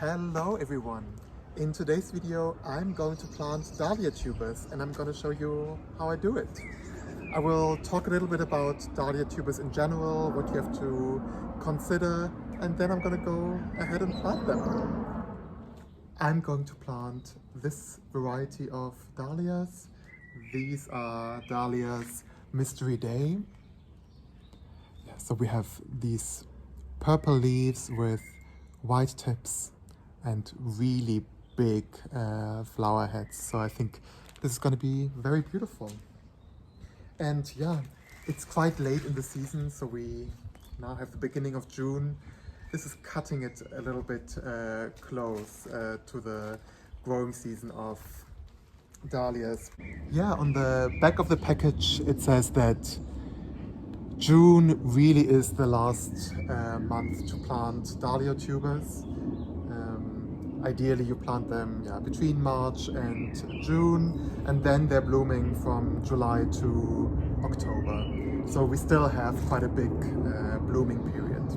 Hello everyone! In today's video I'm going to plant Dahlia tubers and I'm going to show you how I do it. I will talk a little bit about Dahlia tubers in general, what you have to consider, and then I'm going to go ahead and plant them. I'm going to plant this variety of dahlias. These are Dahlia's Mystery Day. So we have these purple leaves with white tips and really big flower heads. So I think this is going to be very beautiful. And yeah, it's quite late in the season, so we now have the beginning of June. This is cutting it a little bit close to the growing season of dahlias. Yeah, on the back of the package it says that June really is the last month to plant Dahlia tubers. Ideally you plant them between March and June, and then they're blooming from July to October. So we still have quite a big blooming period.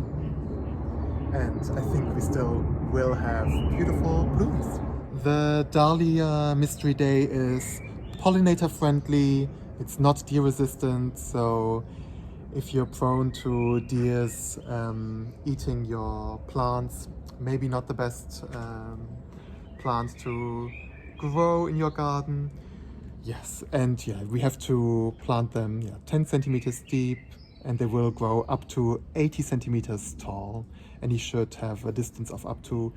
And I think we still will have beautiful blooms. The Dahlia Mystery Day is pollinator friendly, it's not deer resistant, so if you're prone to deers eating your plants, maybe not the best plants to grow in your garden. Yes, and yeah, we have to plant them 10 centimeters deep, and they will grow up to 80 centimeters tall, and you should have a distance of up to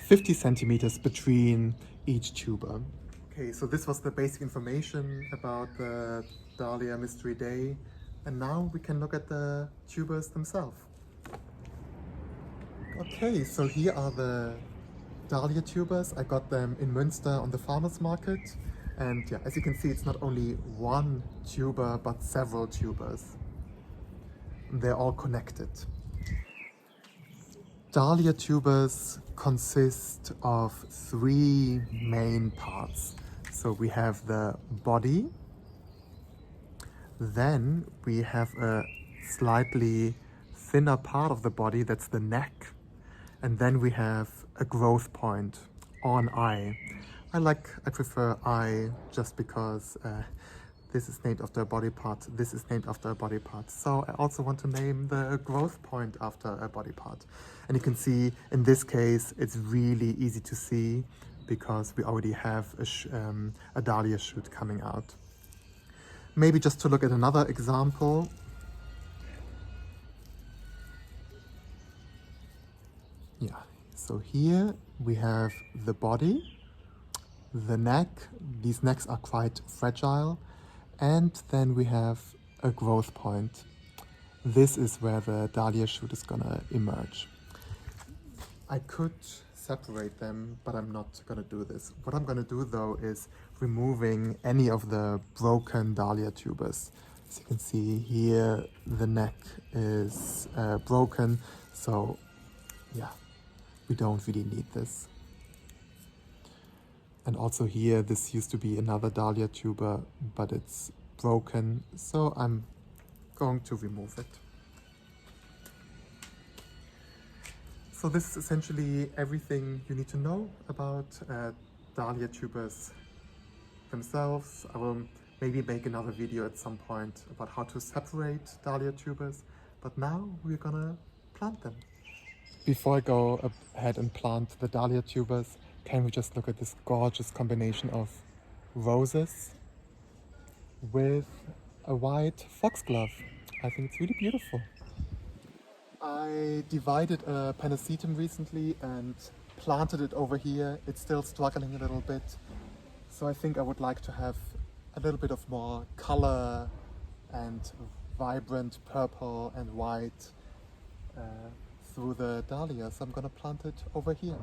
50 centimeters between each tuber. Okay, so this was the basic information about the Dahlia Mystery Day, and now we can look at the tubers themselves. Okay, so here are the Dahlia tubers. I got them in Münster on the farmers market, and yeah, as you can see, it's not only one tuber but several tubers. They're all connected. Dahlia tubers consist of three main parts. So we have the body, then we have a slightly thinner part of the body, that's the neck, and then we have a growth point or an eye. I prefer eye just because this is named after a body part, this is named after a body part. So I also want to name the growth point after a body part. And you can see in this case it's really easy to see because we already have a dahlia shoot coming out. Maybe just to look at another example. Yeah, so here we have the body, the neck. These necks are quite fragile. And then we have a growth point. This is where the dahlia shoot is gonna emerge. I could separate them, but I'm not gonna do this. What I'm gonna do though is removing any of the broken dahlia tubers. As you can see here, the neck is broken, so yeah, we don't really need this. And also here, this used to be another dahlia tuber, but it's broken, so I'm going to remove it. So this is essentially everything you need to know about dahlia tubers themselves. I will maybe make another video at some point about how to separate dahlia tubers, but now we're gonna plant them. Before I go ahead and plant the dahlia tubers, can we just look at this gorgeous combination of roses with a white foxglove? I think it's really beautiful. I divided a panacetum recently and planted it over here. It's still struggling a little bit. So I think I would like to have a little bit of more color and vibrant purple and white through the dahlia. So I'm gonna plant it over here.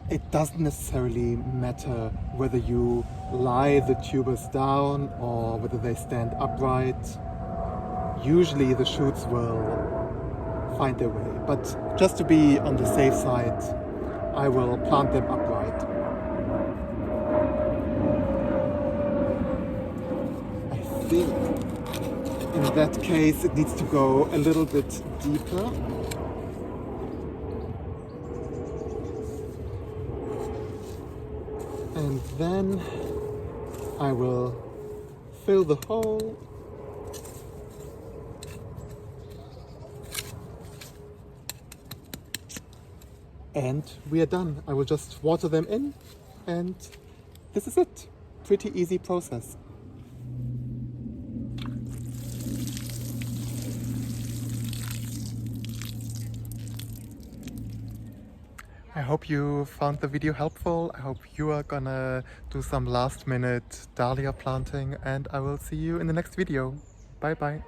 It doesn't necessarily matter whether you lie the tubers down or whether they stand upright. Usually the shoots will find their way, but just to be on the safe side, I will plant them upright. I think in that case it needs to go a little bit deeper. And then I will fill the hole. And we are done. I will just water them in, and this is it. Pretty easy process. I hope you found the video helpful. I hope you are gonna do some last minute dahlia planting, and I will see you in the next video. Bye bye.